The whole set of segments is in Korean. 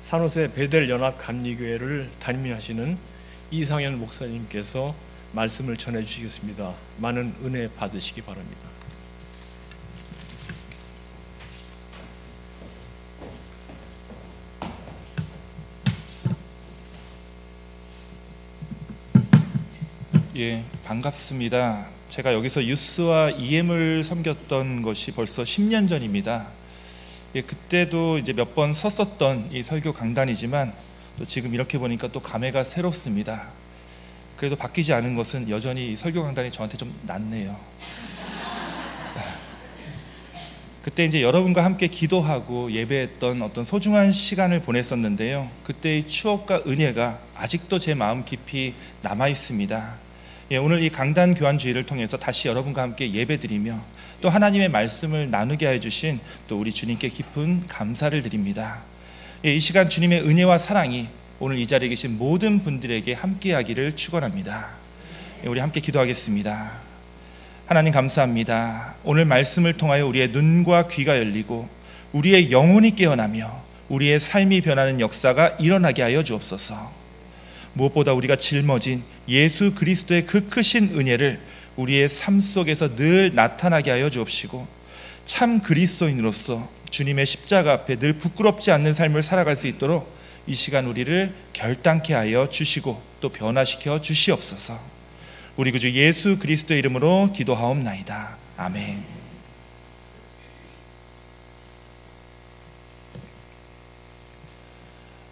산호세 베델 연합 감리교회를 담임하시는 이상현 목사님께서 말씀을 전해 주시겠습니다. 많은 은혜 받으시기 바랍니다. 예, 반갑습니다. 제가 여기서 유스와 EM을 섬겼던 것이 벌써 10년 전입니다. 예, 그때도 이제 몇 번 섰었던 이 설교 강단이지만 또 지금 이렇게 보니까 또 감회가 새롭습니다. 그래도 바뀌지 않은 것은 여전히 이 설교 강단이 저한테 좀 낫네요. 그때 이제 여러분과 함께 기도하고 예배했던 어떤 소중한 시간을 보냈었는데요. 그때의 추억과 은혜가 아직도 제 마음 깊이 남아 있습니다. 예, 오늘 이 강단 교환 주일을 통해서 다시 여러분과 함께 예배드리며 또 하나님의 말씀을 나누게 해주신 또 우리 주님께 깊은 감사를 드립니다. 예, 이 시간 주님의 은혜와 사랑이 오늘 이 자리에 계신 모든 분들에게 함께하기를 축원합니다. 예, 우리 함께 기도하겠습니다. 하나님 감사합니다. 오늘 말씀을 통하여 우리의 눈과 귀가 열리고 우리의 영혼이 깨어나며 우리의 삶이 변하는 역사가 일어나게 하여 주옵소서. 무엇보다 우리가 짊어진 예수 그리스도의 그 크신 은혜를 우리의 삶 속에서 늘 나타나게 하여 주옵시고 참 그리스도인으로서 주님의 십자가 앞에 늘 부끄럽지 않는 삶을 살아갈 수 있도록 이 시간 우리를 결단케 하여 주시고 또 변화시켜 주시옵소서. 우리 구주 예수 그리스도의 이름으로 기도하옵나이다. 아멘.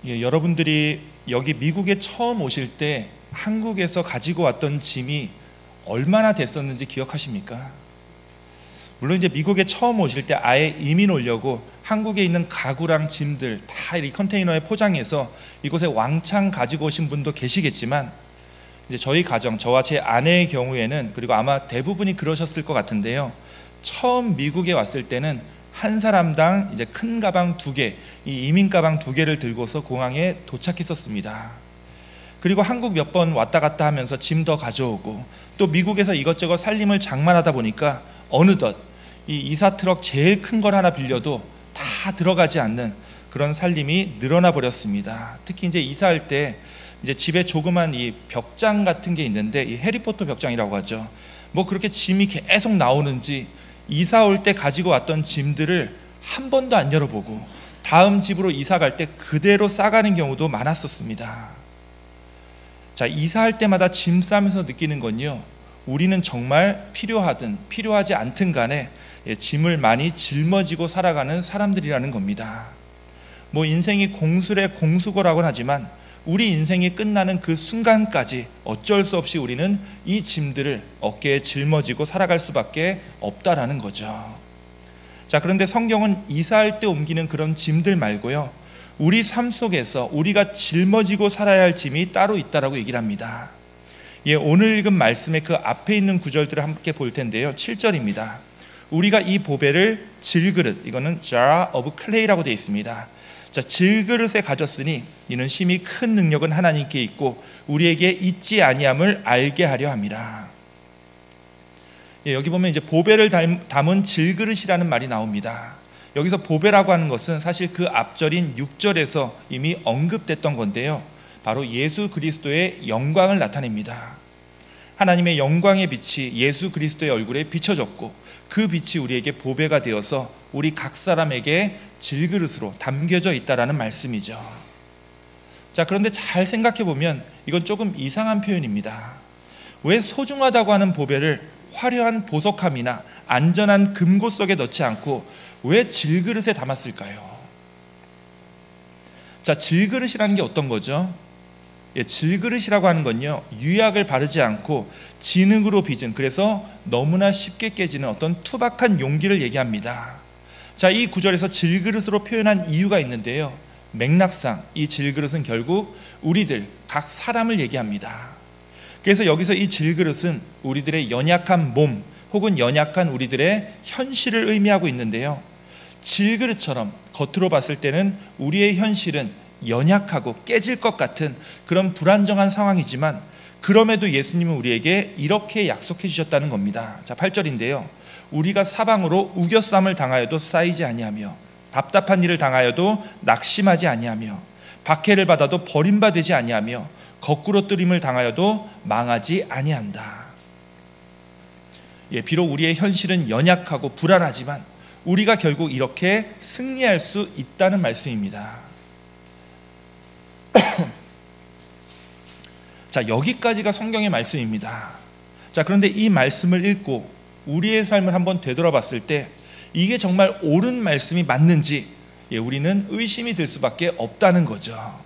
예, 여러분들이 여기 미국에 처음 오실 때 한국에서 가지고 왔던 짐이 얼마나 됐었는지 기억하십니까? 물론 이제 미국에 처음 오실 때 아예 이민 오려고 한국에 있는 가구랑 짐들 다 이 컨테이너에 포장해서 이곳에 왕창 가지고 오신 분도 계시겠지만 이제 저희 가정, 저와 제 아내의 경우에는 그리고 아마 대부분이 그러셨을 것 같은데요. 처음 미국에 왔을 때는 한 사람당 이제 큰 가방 2개, 이 이민 가방 2개를 들고서 공항에 도착했었습니다. 그리고 한국 몇 번 왔다 갔다 하면서 짐 더 가져오고 또 미국에서 이것저것 살림을 장만하다 보니까 어느덧 이 이사 트럭 제일 큰 걸 하나 빌려도 다 들어가지 않는 그런 살림이 늘어나 버렸습니다. 특히 이제 이사할 때 이제 집에 조그만 이 벽장 같은 게 있는데 이 해리포터 벽장이라고 하죠. 뭐 그렇게 짐이 계속 나오는지 이사 올 때 가지고 왔던 짐들을 한 번도 안 열어보고 다음 집으로 이사 갈 때 그대로 싸가는 경우도 많았었습니다. 자, 이사할 때마다 짐 싸면서 느끼는 건요, 우리는 정말 필요하든 필요하지 않든 간에 짐을 많이 짊어지고 살아가는 사람들이라는 겁니다. 뭐 인생이 공술의 공수거라고는 하지만 우리 인생이 끝나는 그 순간까지 어쩔 수 없이 우리는 이 짐들을 어깨에 짊어지고 살아갈 수밖에 없다라는 거죠. 자, 그런데 성경은 이사할 때 옮기는 그런 짐들 말고요, 우리 삶 속에서 우리가 짊어지고 살아야 할 짐이 따로 있다라고 얘기를 합니다. 예, 오늘 읽은 말씀의 그 앞에 있는 구절들을 함께 볼 텐데요. 7절입니다. 우리가 이 보배를 질그릇, 이거는 jar of clay라고 되어 있습니다. 자, 질그릇에 가졌으니 이는 심히 큰 능력은 하나님께 있고 우리에게 있지 아니함을 알게 하려 함이라. 예, 여기 보면 이제 보배를 담은 질그릇이라는 말이 나옵니다. 여기서 보배라고 하는 것은 사실 그 앞절인 6절에서 이미 언급됐던 건데요, 바로 예수 그리스도의 영광을 나타냅니다. 하나님의 영광의 빛이 예수 그리스도의 얼굴에 비춰졌고 그 빛이 우리에게 보배가 되어서 우리 각 사람에게 질그릇으로 담겨져 있다라는 말씀이죠. 자, 그런데 잘 생각해 보면 이건 조금 이상한 표현입니다. 왜 소중하다고 하는 보배를 화려한 보석함이나 안전한 금고 속에 넣지 않고 왜 질그릇에 담았을까요? 자, 질그릇이라는 게 어떤 거죠? 예, 질그릇이라고 하는 건요, 유약을 바르지 않고 진흙으로 빚은, 그래서 너무나 쉽게 깨지는 어떤 투박한 용기를 얘기합니다. 자, 이 구절에서 질그릇으로 표현한 이유가 있는데요, 맥락상 이 질그릇은 결국 우리들 각 사람을 얘기합니다. 그래서 여기서 이 질그릇은 우리들의 연약한 몸 혹은 연약한 우리들의 현실을 의미하고 있는데요, 질그릇처럼 겉으로 봤을 때는 우리의 현실은 연약하고 깨질 것 같은 그런 불안정한 상황이지만 그럼에도 예수님은 우리에게 이렇게 약속해 주셨다는 겁니다. 자, 8절인데요. 우리가 사방으로 우겨쌈을 당하여도 쌓이지 아니하며 답답한 일을 당하여도 낙심하지 아니하며 박해를 받아도 버림받지 아니하며 거꾸로 뜨림을 당하여도 망하지 아니한다. 비록 우리의 현실은 연약하고 불안하지만 우리가 결국 이렇게 승리할 수 있다는 말씀입니다. 자, 여기까지가 성경의 말씀입니다. 자, 그런데 이 말씀을 읽고 우리의 삶을 한번 되돌아봤을 때 이게 정말 옳은 말씀이 맞는지 우리는 의심이 들 수밖에 없다는 거죠.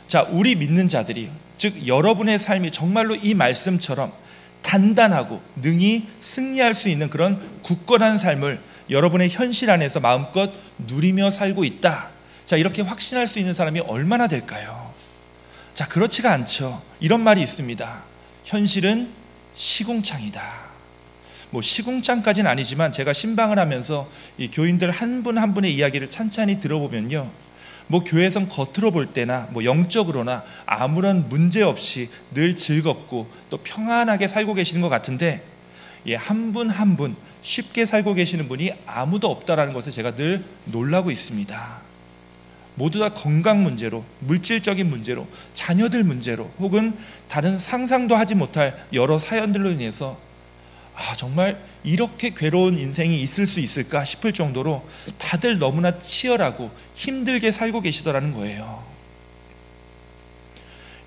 자, 우리 믿는 자들이, 즉 여러분의 삶이 정말로 이 말씀처럼 단단하고 능히 승리할 수 있는 그런 굳건한 삶을 여러분의 현실 안에서 마음껏 누리며 살고 있다. 자, 이렇게 확신할 수 있는 사람이 얼마나 될까요? 자, 그렇지가 않죠. 이런 말이 있습니다. 현실은 시궁창이다. 시궁창까지는 아니지만 제가 신방을 하면서 이 교인들 한 분 한 분의 이야기를 찬찬히 들어보면요, 교회에선 겉으로 볼 때나 영적으로나 아무런 문제 없이 늘 즐겁고 또 평안하게 살고 계시는 것 같은데, 한 분 한 분 쉽게 살고 계시는 분이 아무도 없다라는 것을 제가 늘 놀라고 있습니다. 모두 다 건강 문제로, 물질적인 문제로, 자녀들 문제로, 혹은 다른 상상도 하지 못할 여러 사연들로 인해서 정말 이렇게 괴로운 인생이 있을 수 있을까 싶을 정도로 다들 너무나 치열하고 힘들게 살고 계시더라는 거예요.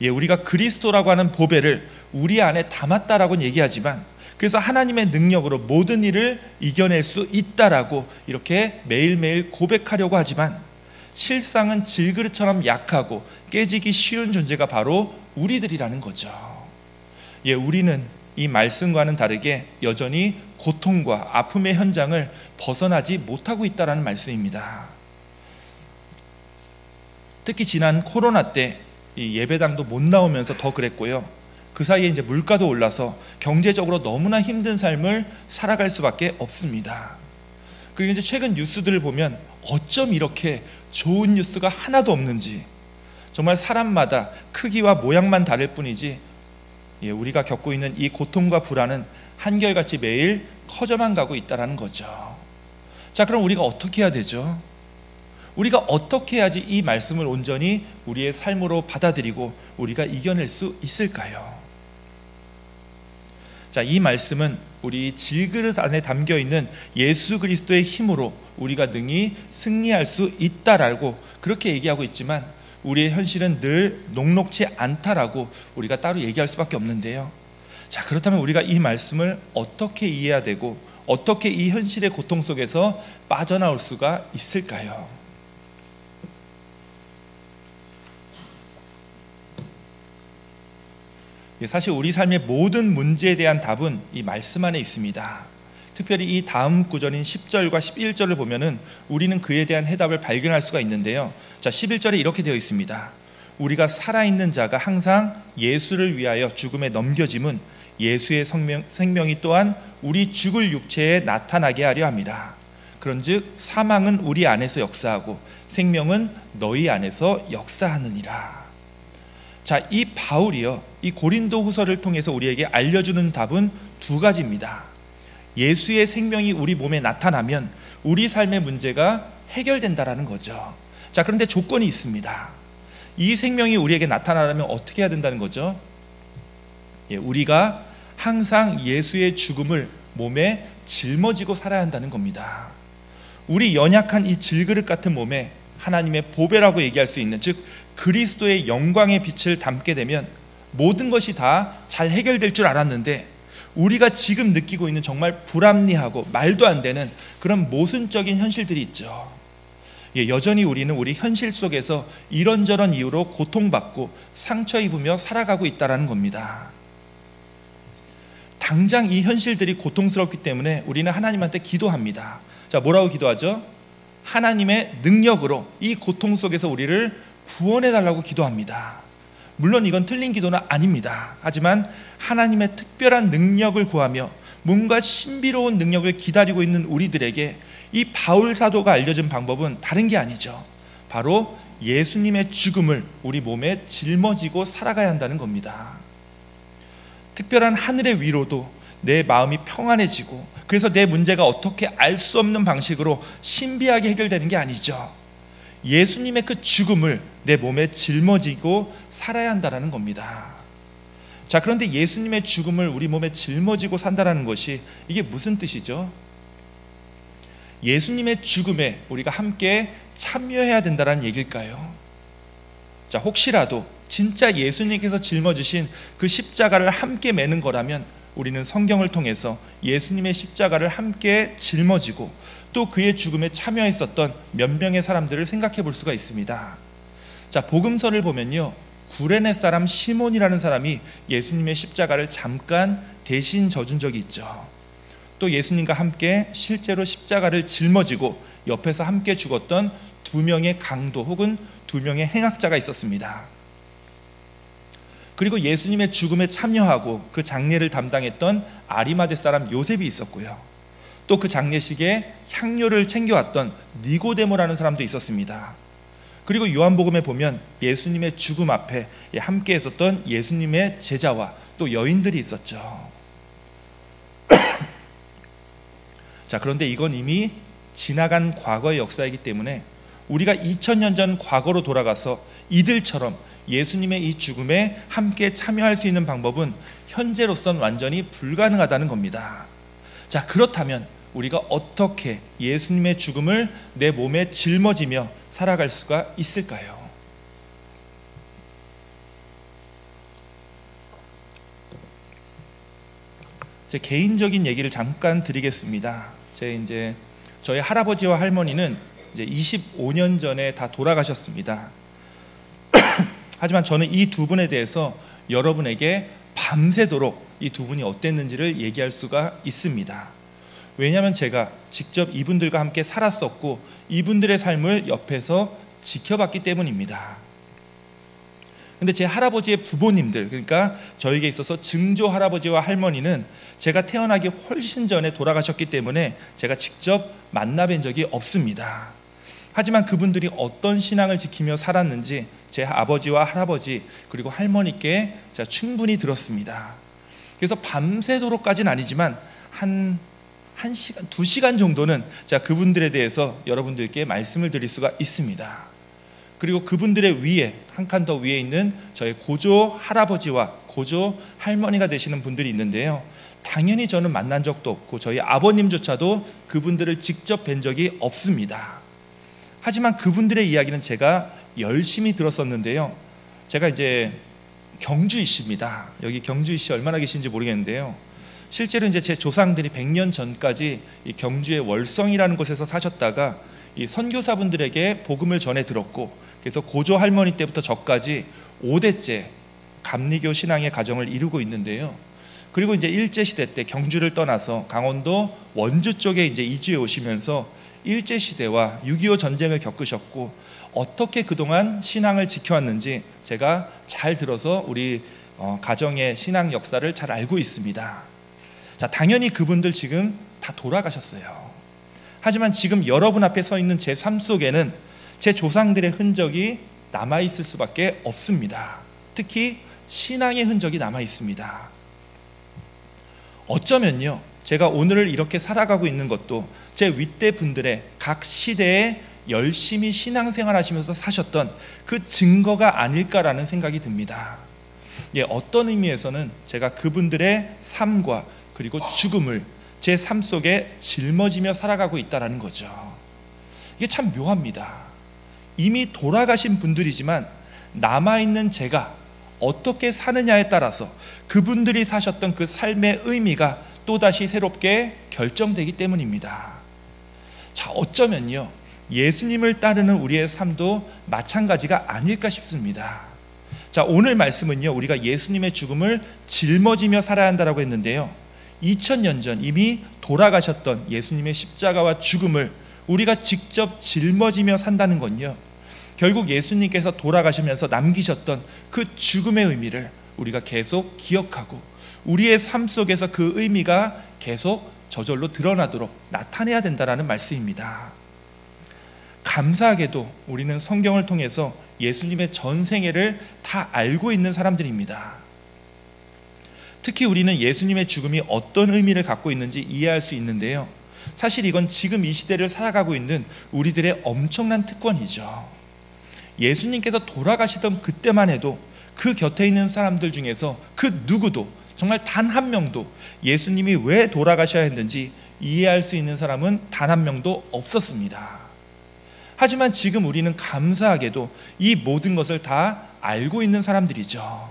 우리가 그리스도라고 하는 보배를 우리 안에 담았다라고는 얘기하지만, 그래서 하나님의 능력으로 모든 일을 이겨낼 수 있다라고 이렇게 매일매일 고백하려고 하지만, 실상은 질그릇처럼 약하고 깨지기 쉬운 존재가 바로 우리들이라는 거죠. 우리는 이 말씀과는 다르게 여전히 고통과 아픔의 현장을 벗어나지 못하고 있다는 말씀입니다. 특히 지난 코로나 때 이 예배당도 못 나오면서 더 그랬고요. 그 사이에 이제 물가도 올라서 경제적으로 너무나 힘든 삶을 살아갈 수밖에 없습니다. 그리고 이제 최근 뉴스들을 보면 어쩜 이렇게 좋은 뉴스가 하나도 없는지, 정말 사람마다 크기와 모양만 다를 뿐이지 우리가 겪고 있는 이 고통과 불안은 한결같이 매일 커져만 가고 있다는 거죠. 자, 그럼 우리가 어떻게 해야 되죠? 우리가 어떻게 해야지 이 말씀을 온전히 우리의 삶으로 받아들이고 우리가 이겨낼 수 있을까요? 자, 이 말씀은 우리 질그릇 안에 담겨있는 예수 그리스도의 힘으로 우리가 능히 승리할 수 있다라고 그렇게 얘기하고 있지만, 우리의 현실은 늘 녹록치 않다라고 우리가 따로 얘기할 수밖에 없는데요. 자, 그렇다면 우리가 이 말씀을 어떻게 이해해야 되고 어떻게 이 현실의 고통 속에서 빠져나올 수가 있을까요? 사실 우리 삶의 모든 문제에 대한 답은 이 말씀 안에 있습니다. 특별히 이 다음 구절인 10절과 11절을 보면은 우리는 그에 대한 해답을 발견할 수가 있는데요. 자, 11절에 이렇게 되어 있습니다. 우리가 살아있는 자가 항상 예수를 위하여 죽음에 넘겨짐은 예수의 생명이 또한 우리 죽을 육체에 나타나게 하려 합니다. 그런즉 사망은 우리 안에서 역사하고 생명은 너희 안에서 역사하느니라. 자, 이 바울이요, 이 고린도 후서를 통해서 우리에게 알려주는 답은 두 가지입니다. 예수의 생명이 우리 몸에 나타나면 우리 삶의 문제가 해결된다라는 거죠. 자, 그런데 조건이 있습니다. 이 생명이 우리에게 나타나려면 어떻게 해야 된다는 거죠? 우리가 항상 예수의 죽음을 몸에 짊어지고 살아야 한다는 겁니다. 우리 연약한 이 질그릇 같은 몸에 하나님의 보배라고 얘기할 수 있는, 즉 그리스도의 영광의 빛을 담게 되면 모든 것이 다 잘 해결될 줄 알았는데, 우리가 지금 느끼고 있는 정말 불합리하고 말도 안 되는 그런 모순적인 현실들이 있죠. 여전히 우리는 우리 현실 속에서 이런저런 이유로 고통받고 상처 입으며 살아가고 있다는 겁니다. 당장 이 현실들이 고통스럽기 때문에 우리는 하나님한테 기도합니다. 자, 뭐라고 기도하죠? 하나님의 능력으로 이 고통 속에서 우리를 구원해 달라고 기도합니다. 물론 이건 틀린 기도는 아닙니다. 하지만 하나님의 특별한 능력을 구하며 뭔가 신비로운 능력을 기다리고 있는 우리들에게 이 바울 사도가 알려준 방법은 다른 게 아니죠. 바로 예수님의 죽음을 우리 몸에 짊어지고 살아가야 한다는 겁니다. 특별한 하늘의 위로도 내 마음이 평안해지고, 그래서 내 문제가 어떻게 알 수 없는 방식으로 신비하게 해결되는 게 아니죠. 예수님의 그 죽음을 내 몸에 짊어지고 살아야 한다는 겁니다. 자, 그런데 예수님의 죽음을 우리 몸에 짊어지고 산다는 것이 이게 무슨 뜻이죠? 예수님의 죽음에 우리가 함께 참여해야 된다는 얘기일까요? 자, 혹시라도 진짜 예수님께서 짊어지신 그 십자가를 함께 매는 거라면 우리는 성경을 통해서 예수님의 십자가를 함께 짊어지고 또 그의 죽음에 참여했었던 몇 명의 사람들을 생각해 볼 수가 있습니다. 자, 복음서를 보면요, 구레네 사람 시몬이라는 사람이 예수님의 십자가를 잠깐 대신 져준 적이 있죠. 또 예수님과 함께 실제로 십자가를 짊어지고 옆에서 함께 죽었던 2명의 강도 혹은 2명의 행악자가 있었습니다. 그리고 예수님의 죽음에 참여하고 그 장례를 담당했던 아리마대 사람 요셉이 있었고요. 또 그 장례식에 향료를 챙겨왔던 니고데모라는 사람도 있었습니다. 그리고 요한복음에 보면 예수님의 죽음 앞에 함께 있었던 예수님의 제자와 또 여인들이 있었죠. 자, 그런데 이건 이미 지나간 과거의 역사이기 때문에 우리가 2000년 전 과거로 돌아가서 이들처럼 예수님의 이 죽음에 함께 참여할 수 있는 방법은 현재로선 완전히 불가능하다는 겁니다. 자, 그렇다면 우리가 어떻게 예수님의 죽음을 내 몸에 짊어지며 살아갈 수가 있을까요? 제 개인적인 얘기를 잠깐 드리겠습니다. 저희 할아버지와 할머니는 이제 25년 전에 다 돌아가셨습니다. 하지만 저는 이 2분에 대해서 여러분에게 밤새도록 이 2분이 어땠는지를 얘기할 수가 있습니다. 왜냐하면 제가 직접 이분들과 함께 살았었고 이분들의 삶을 옆에서 지켜봤기 때문입니다. 근데 제 할아버지의 부모님들, 그러니까 저에게 있어서 증조 할아버지와 할머니는 제가 태어나기 훨씬 전에 돌아가셨기 때문에 제가 직접 만나뵌 적이 없습니다. 하지만 그분들이 어떤 신앙을 지키며 살았는지 제 아버지와 할아버지 그리고 할머니께 제가 충분히 들었습니다. 그래서 밤새도록까지는 아니지만 한 1시간, 2시간 정도는 제가 그분들에 대해서 여러분들께 말씀을 드릴 수가 있습니다. 그리고 그분들의 위에, 한 칸 더 위에 있는 저희 고조 할아버지와 고조 할머니가 되시는 분들이 있는데요, 당연히 저는 만난 적도 없고 저희 아버님조차도 그분들을 직접 뵌 적이 없습니다. 하지만 그분들의 이야기는 제가 열심히 들었었는데요, 제가 이제 경주이시입니다. 여기 경주이시 얼마나 계신지 모르겠는데요, 실제로 이제 제 조상들이 100년 전까지 이 경주의 월성이라는 곳에서 사셨다가 이 선교사분들에게 복음을 전해 들었고, 그래서 고조 할머니 때부터 저까지 5대째 감리교 신앙의 가정을 이루고 있는데요. 그리고 이제 일제 시대 때 경주를 떠나서 강원도 원주 쪽에 이제 이주해 오시면서 일제 시대와 6.25 전쟁을 겪으셨고 어떻게 그동안 신앙을 지켜왔는지 제가 잘 들어서 우리 가정의 신앙 역사를 잘 알고 있습니다. 자, 당연히 그분들 지금 다 돌아가셨어요. 하지만 지금 여러분 앞에 서 있는 제 삶 속에는 제 조상들의 흔적이 남아있을 수밖에 없습니다. 특히 신앙의 흔적이 남아있습니다. 어쩌면요, 제가 오늘을 이렇게 살아가고 있는 것도 제 윗대 분들의 각 시대에 열심히 신앙생활 하시면서 사셨던 그 증거가 아닐까라는 생각이 듭니다. 어떤 의미에서는 제가 그분들의 삶과 그리고 죽음을 제 삶 속에 짊어지며 살아가고 있다는 거죠. 이게 참 묘합니다. 이미 돌아가신 분들이지만 남아있는 제가 어떻게 사느냐에 따라서 그분들이 사셨던 그 삶의 의미가 또다시 새롭게 결정되기 때문입니다. 자, 어쩌면요, 예수님을 따르는 우리의 삶도 마찬가지가 아닐까 싶습니다. 자, 오늘 말씀은요, 우리가 예수님의 죽음을 짊어지며 살아야 한다고 했는데요, 2000년 전 이미 돌아가셨던 예수님의 십자가와 죽음을 우리가 직접 짊어지며 산다는 건요, 결국 예수님께서 돌아가시면서 남기셨던 그 죽음의 의미를 우리가 계속 기억하고 우리의 삶 속에서 그 의미가 계속 저절로 드러나도록 나타내야 된다는 말씀입니다. 감사하게도 우리는 성경을 통해서 예수님의 전생애를 다 알고 있는 사람들입니다. 특히 우리는 예수님의 죽음이 어떤 의미를 갖고 있는지 이해할 수 있는데요, 사실 이건 지금 이 시대를 살아가고 있는 우리들의 엄청난 특권이죠. 예수님께서 돌아가시던 그때만 해도 그 곁에 있는 사람들 중에서 그 누구도, 정말 단 한 명도 예수님이 왜 돌아가셔야 했는지 이해할 수 있는 사람은 단 한 명도 없었습니다. 하지만 지금 우리는 감사하게도 이 모든 것을 다 알고 있는 사람들이죠.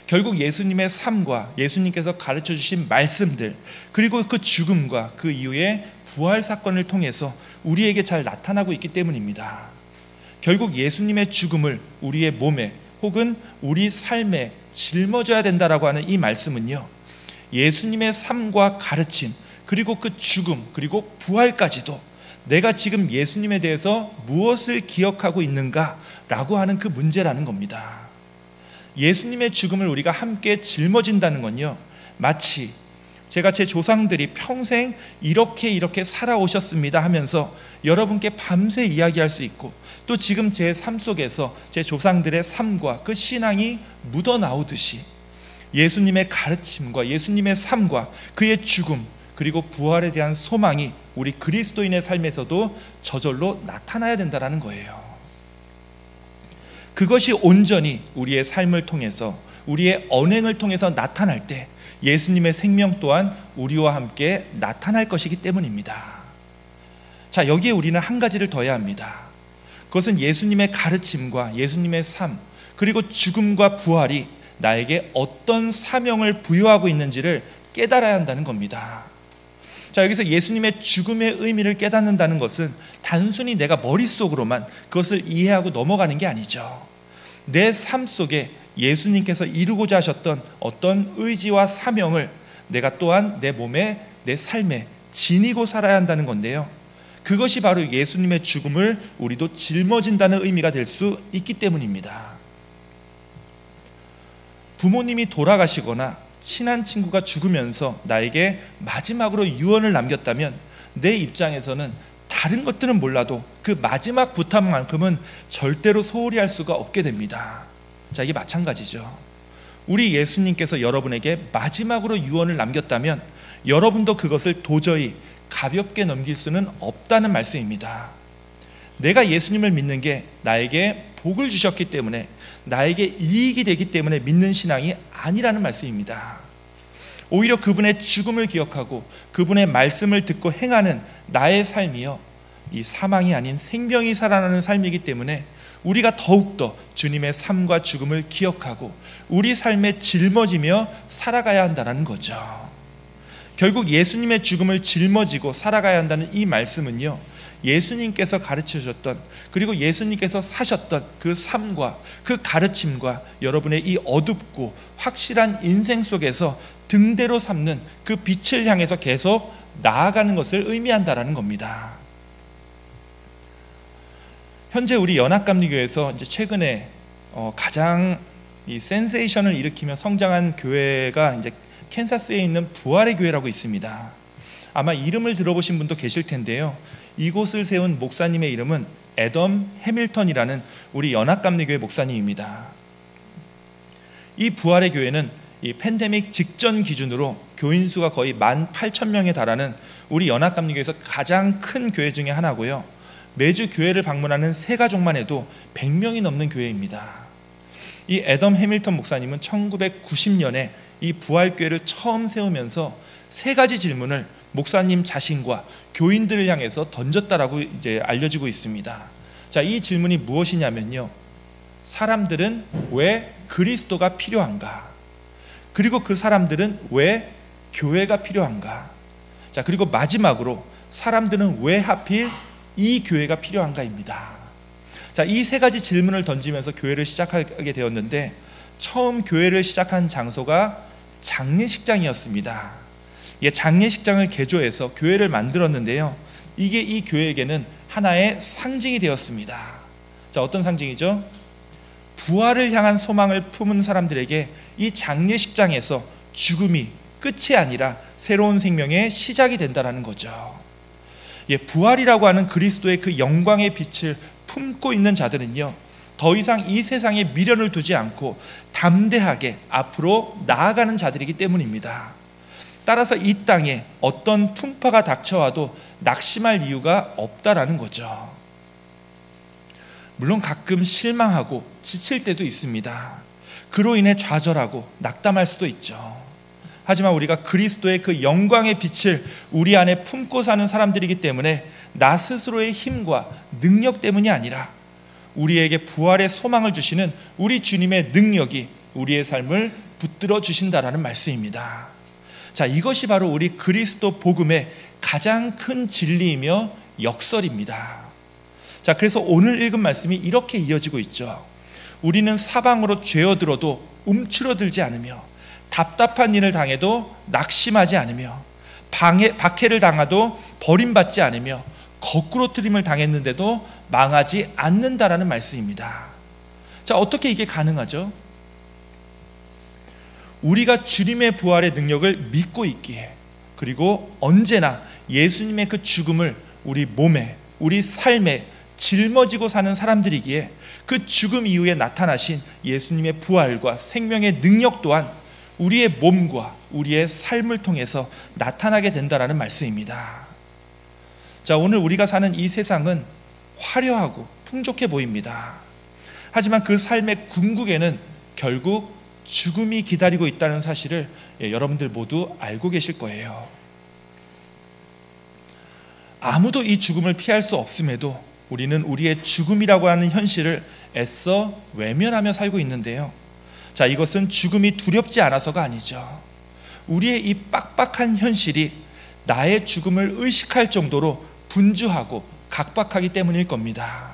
결국 예수님의 삶과 예수님께서 가르쳐 주신 말씀들, 그리고 그 죽음과 그 이후의 부활 사건을 통해서 우리에게 잘 나타나고 있기 때문입니다. 결국 예수님의 죽음을 우리의 몸에 혹은 우리 삶에 짊어져야 된다라고 하는 이 말씀은요, 예수님의 삶과 가르침, 그리고 그 죽음, 그리고 부활까지도 내가 지금 예수님에 대해서 무엇을 기억하고 있는가라고 하는 그 문제라는 겁니다. 예수님의 죽음을 우리가 함께 짊어진다는 건요, 마치 제가 제 조상들이 평생 이렇게 살아오셨습니다 하면서 여러분께 밤새 이야기할 수 있고, 또 지금 제 삶 속에서 제 조상들의 삶과 그 신앙이 묻어나오듯이 예수님의 가르침과 예수님의 삶과 그의 죽음, 그리고 부활에 대한 소망이 우리 그리스도인의 삶에서도 저절로 나타나야 된다는 거예요. 그것이 온전히 우리의 삶을 통해서, 우리의 언행을 통해서 나타날 때 예수님의 생명 또한 우리와 함께 나타날 것이기 때문입니다. 자, 여기에 우리는 한 가지를 더해야 합니다. 그것은 예수님의 가르침과 예수님의 삶, 그리고 죽음과 부활이 나에게 어떤 사명을 부여하고 있는지를 깨달아야 한다는 겁니다. 자, 여기서 예수님의 죽음의 의미를 깨닫는다는 것은 단순히 내가 머릿속으로만 그것을 이해하고 넘어가는 게 아니죠. 내 삶 속에 예수님께서 이루고자 하셨던 어떤 의지와 사명을 내가 또한 내 몸에, 내 삶에 지니고 살아야 한다는 건데요, 그것이 바로 예수님의 죽음을 우리도 짊어진다는 의미가 될 수 있기 때문입니다. 부모님이 돌아가시거나 친한 친구가 죽으면서 나에게 마지막으로 유언을 남겼다면 내 입장에서는 다른 것들은 몰라도 그 마지막 부탁만큼은 절대로 소홀히 할 수가 없게 됩니다. 자, 이게 마찬가지죠. 우리 예수님께서 여러분에게 마지막으로 유언을 남겼다면 여러분도 그것을 도저히 가볍게 넘길 수는 없다는 말씀입니다. 내가 예수님을 믿는 게 나에게 복을 주셨기 때문에, 나에게 이익이 되기 때문에 믿는 신앙이 아니라는 말씀입니다. 오히려 그분의 죽음을 기억하고 그분의 말씀을 듣고 행하는 나의 삶이요, 이 사망이 아닌 생명이 살아나는 삶이기 때문에 우리가 더욱더 주님의 삶과 죽음을 기억하고 우리 삶에 짊어지며 살아가야 한다는 거죠. 결국 예수님의 죽음을 짊어지고 살아가야 한다는 이 말씀은요, 예수님께서 가르쳐 주셨던, 그리고 예수님께서 사셨던 그 삶과 그 가르침과 여러분의 이 어둡고 확실한 인생 속에서 등대로 삼는 그 빛을 향해서 계속 나아가는 것을 의미한다라는 겁니다. 현재 우리 연합감리교회에서 이제 최근에 가장 이 센세이션을 일으키며 성장한 교회가 이제 캔사스에 있는 부활의 교회라고 있습니다. 아마 이름을 들어보신 분도 계실 텐데요, 이곳을 세운 목사님의 이름은 애덤 해밀턴이라는 우리 연합감리교회 목사님입니다. 이 부활의 교회는 이 팬데믹 직전 기준으로 교인 수가 거의 18,000명에 달하는 우리 연합감리교회에서 가장 큰 교회 중에 하나고요, 매주 교회를 방문하는 새 가족만 해도 100명이 넘는 교회입니다. 이 애덤 해밀턴 목사님은 1990년에 이 부활교회를 처음 세우면서 세 가지 질문을 목사님 자신과 교인들을 향해서 던졌다라고 이제 알려지고 있습니다. 자, 이 질문이 무엇이냐면요, 사람들은 왜 그리스도가 필요한가? 그리고 그 사람들은 왜 교회가 필요한가? 자, 그리고 마지막으로 사람들은 왜 하필 이 교회가 필요한가입니다. 자, 이 세 가지 질문을 던지면서 교회를 시작하게 되었는데, 처음 교회를 시작한 장소가 장례식장이었습니다. 장례식장을 개조해서 교회를 만들었는데요, 이게 이 교회에게는 하나의 상징이 되었습니다. 자, 어떤 상징이죠? 부활을 향한 소망을 품은 사람들에게 이 장례식장에서 죽음이 끝이 아니라 새로운 생명의 시작이 된다는 거죠. 부활이라고 하는 그리스도의 그 영광의 빛을 품고 있는 자들은요, 더 이상 이 세상에 미련을 두지 않고 담대하게 앞으로 나아가는 자들이기 때문입니다. 따라서 이 땅에 어떤 풍파가 닥쳐와도 낙심할 이유가 없다라는 거죠. 물론 가끔 실망하고 지칠 때도 있습니다. 그로 인해 좌절하고 낙담할 수도 있죠. 하지만 우리가 그리스도의 그 영광의 빛을 우리 안에 품고 사는 사람들이기 때문에 나 스스로의 힘과 능력 때문이 아니라 우리에게 부활의 소망을 주시는 우리 주님의 능력이 우리의 삶을 붙들어 주신다라는 말씀입니다. 자, 이것이 바로 우리 그리스도 복음의 가장 큰 진리이며 역설입니다. 자, 그래서 오늘 읽은 말씀이 이렇게 이어지고 있죠. 우리는 사방으로 죄어들어도 움츠러들지 않으며 답답한 일을 당해도 낙심하지 않으며 박해를 당하도 버림받지 않으며 거꾸로 트림을 당했는데도 망하지 않는다라는 말씀입니다. 자, 어떻게 이게 가능하죠? 우리가 주님의 부활의 능력을 믿고 있기에, 그리고 언제나 예수님의 그 죽음을 우리 몸에, 우리 삶에 짊어지고 사는 사람들이기에 그 죽음 이후에 나타나신 예수님의 부활과 생명의 능력 또한 우리의 몸과 우리의 삶을 통해서 나타나게 된다라는 말씀입니다. 자, 오늘 우리가 사는 이 세상은 화려하고 풍족해 보입니다. 하지만 그 삶의 궁극에는 결국 죽음이 기다리고 있다는 사실을 여러분들 모두 알고 계실 거예요. 아무도 이 죽음을 피할 수 없음에도 우리는 우리의 죽음이라고 하는 현실을 애써 외면하며 살고 있는데요. 자, 이것은 죽음이 두렵지 않아서가 아니죠. 우리의 이 빡빡한 현실이 나의 죽음을 의식할 정도로 분주하고 각박하기 때문일 겁니다.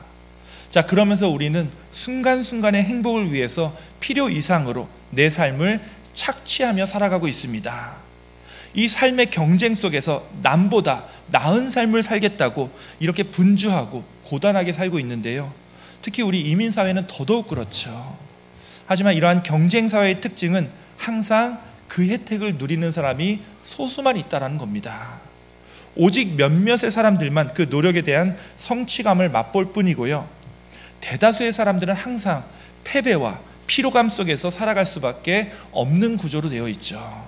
자, 그러면서 우리는 순간순간의 행복을 위해서 필요 이상으로 내 삶을 착취하며 살아가고 있습니다. 이 삶의 경쟁 속에서 남보다 나은 삶을 살겠다고 이렇게 분주하고 고단하게 살고 있는데요. 특히 우리 이민사회는 더더욱 그렇죠. 하지만 이러한 경쟁사회의 특징은 항상 그 혜택을 누리는 사람이 소수만 있다는 겁니다. 오직 몇몇의 사람들만 그 노력에 대한 성취감을 맛볼 뿐이고요. 대다수의 사람들은 항상 패배와 피로감 속에서 살아갈 수밖에 없는 구조로 되어 있죠.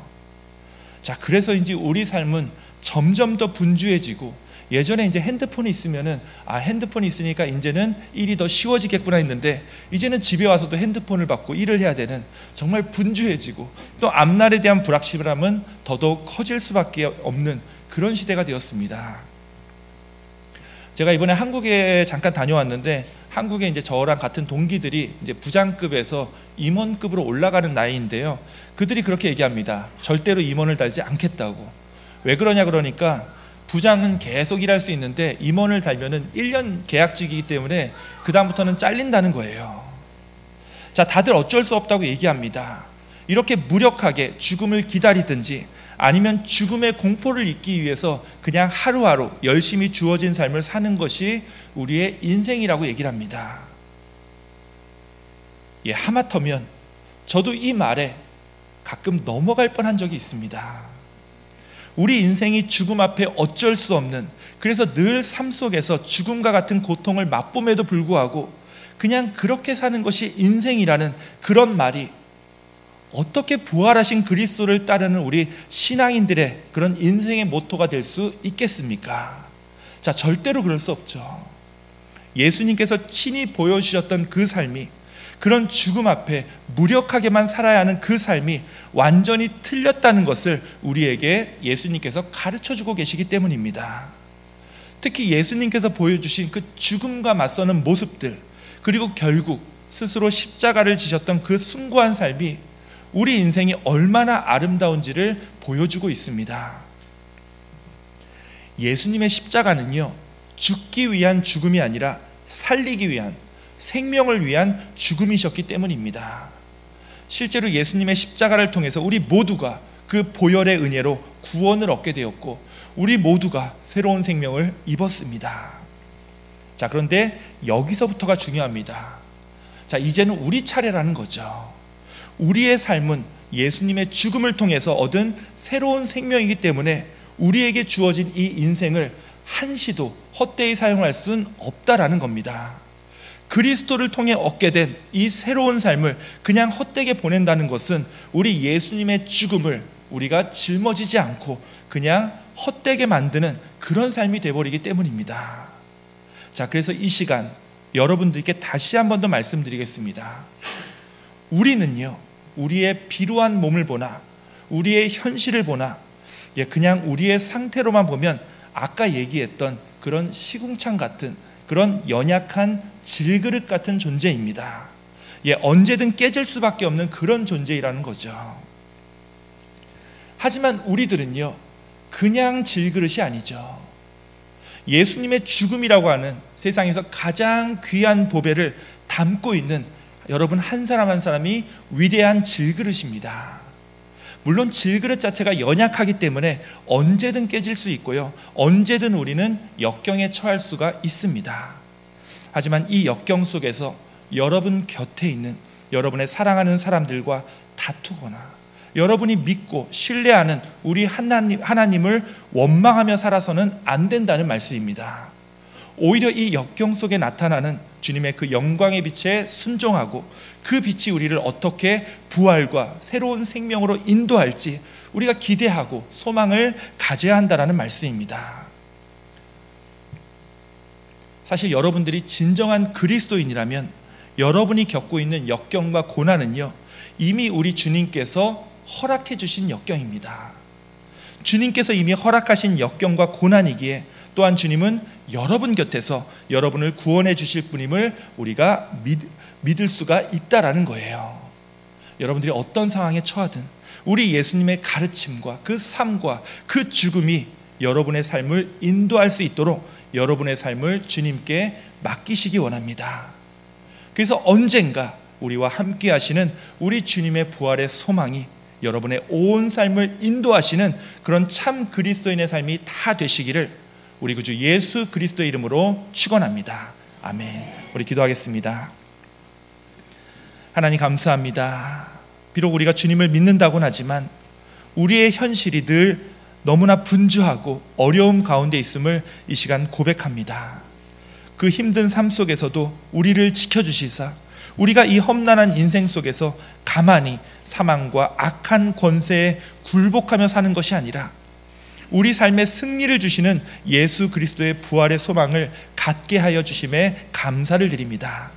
자, 그래서인지 우리 삶은 점점 더 분주해지고, 예전에 이제 핸드폰이 있으면은 핸드폰이 있으니까 이제는 일이 더 쉬워지겠구나 했는데, 이제는 집에 와서도 핸드폰을 받고 일을 해야 되는, 정말 분주해지고 또 앞날에 대한 불확실함은 더더욱 커질 수밖에 없는 그런 시대가 되었습니다. 제가 이번에 한국에 잠깐 다녀왔는데, 한국에 이제 저랑 같은 동기들이 이제 부장급에서 임원급으로 올라가는 나이인데요. 그들이 그렇게 얘기합니다. 절대로 임원을 달지 않겠다고. 왜 그러냐 그러니까, 부장은 계속 일할 수 있는데 임원을 달면은 1년 계약직이기 때문에 그 다음부터는 잘린다는 거예요. 자, 다들 어쩔 수 없다고 얘기합니다. 이렇게 무력하게 죽음을 기다리든지 아니면 죽음의 공포를 잊기 위해서 그냥 하루하루 열심히 주어진 삶을 사는 것이 우리의 인생이라고 얘기를 합니다. 하마터면 저도 이 말에 가끔 넘어갈 뻔한 적이 있습니다. 우리 인생이 죽음 앞에 어쩔 수 없는, 그래서 늘 삶 속에서 죽음과 같은 고통을 맛봄에도 불구하고 그냥 그렇게 사는 것이 인생이라는 그런 말이 어떻게 부활하신 그리스도를 따르는 우리 신앙인들의 그런 인생의 모토가 될 수 있겠습니까? 자, 절대로 그럴 수 없죠. 예수님께서 친히 보여주셨던 그 삶이, 그런 죽음 앞에 무력하게만 살아야 하는 그 삶이 완전히 틀렸다는 것을 우리에게 예수님께서 가르쳐주고 계시기 때문입니다. 특히 예수님께서 보여주신 그 죽음과 맞서는 모습들, 그리고 결국 스스로 십자가를 지셨던 그 숭고한 삶이 우리 인생이 얼마나 아름다운지를 보여주고 있습니다. 예수님의 십자가는요, 죽기 위한 죽음이 아니라 살리기 위한, 생명을 위한 죽음이셨기 때문입니다. 실제로 예수님의 십자가를 통해서 우리 모두가 그 보혈의 은혜로 구원을 얻게 되었고, 우리 모두가 새로운 생명을 입었습니다. 자, 그런데 여기서부터가 중요합니다. 자, 이제는 우리 차례라는 거죠. 우리의 삶은 예수님의 죽음을 통해서 얻은 새로운 생명이기 때문에 우리에게 주어진 이 인생을 한시도 헛되이 사용할 수는 없다라는 겁니다. 그리스도를 통해 얻게 된 이 새로운 삶을 그냥 헛되게 보낸다는 것은 우리 예수님의 죽음을 우리가 짊어지지 않고 그냥 헛되게 만드는 그런 삶이 되어버리기 때문입니다. 자, 그래서 이 시간 여러분들께 다시 한 번 더 말씀드리겠습니다. 우리는요, 우리의 비루한 몸을 보나 우리의 현실을 보나 그냥 우리의 상태로만 보면 아까 얘기했던 그런 시궁창 같은 그런 연약한 질그릇 같은 존재입니다. 언제든 깨질 수밖에 없는 그런 존재이라는 거죠. 하지만 우리들은요, 그냥 질그릇이 아니죠. 예수님의 죽음이라고 하는 세상에서 가장 귀한 보배를 담고 있는 여러분 한 사람 한 사람이 위대한 질그릇입니다. 물론 질그릇 자체가 연약하기 때문에 언제든 깨질 수 있고요, 언제든 우리는 역경에 처할 수가 있습니다. 하지만 이 역경 속에서 여러분 곁에 있는 여러분의 사랑하는 사람들과 다투거나 여러분이 믿고 신뢰하는 우리 하나님을 원망하며 살아서는 안 된다는 말씀입니다. 오히려 이 역경 속에 나타나는 주님의 그 영광의 빛에 순종하고 그 빛이 우리를 어떻게 부활과 새로운 생명으로 인도할지 우리가 기대하고 소망을 가져야 한다는 말씀입니다. 사실 여러분들이 진정한 그리스도인이라면 여러분이 겪고 있는 역경과 고난은요, 이미 우리 주님께서 허락해 주신 역경입니다. 주님께서 이미 허락하신 역경과 고난이기에 또한 주님은 여러분 곁에서 여러분을 구원해 주실 분임을 우리가 믿을 수가 있다라는 거예요. 여러분들이 어떤 상황에 처하든 우리 예수님의 가르침과 그 삶과 그 죽음이 여러분의 삶을 인도할 수 있도록 여러분의 삶을 주님께 맡기시기 원합니다. 그래서 언젠가 우리와 함께 하시는 우리 주님의 부활의 소망이 여러분의 온 삶을 인도하시는 그런 참 그리스도인의 삶이 다 되시기를 우리 구주 예수 그리스도의 이름으로 축원합니다. 아멘. 우리 기도하겠습니다. 하나님 감사합니다. 비록 우리가 주님을 믿는다고는 하지만 우리의 현실이 늘 너무나 분주하고 어려움 가운데 있음을 이 시간 고백합니다. 그 힘든 삶 속에서도 우리를 지켜주시사 우리가 이 험난한 인생 속에서 가만히 사망과 악한 권세에 굴복하며 사는 것이 아니라 우리 삶에 승리를 주시는 예수 그리스도의 부활의 소망을 갖게 하여 주심에 감사를 드립니다.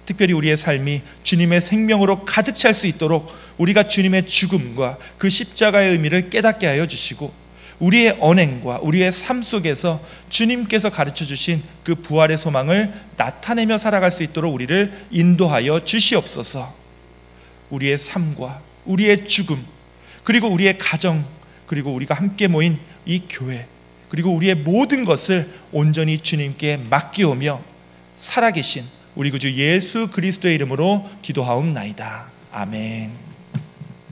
특별히 우리의 삶이 주님의 생명으로 가득 찰 수 있도록 우리가 주님의 죽음과 그 십자가의 의미를 깨닫게 하여 주시고 우리의 언행과 우리의 삶 속에서 주님께서 가르쳐 주신 그 부활의 소망을 나타내며 살아갈 수 있도록 우리를 인도하여 주시옵소서. 우리의 삶과 우리의 죽음 그리고 우리의 가정 그리고 우리가 함께 모인 이 교회 그리고 우리의 모든 것을 온전히 주님께 맡기오며 살아계신 우리 구주 예수 그리스도의 이름으로 기도하옵나이다. 아멘.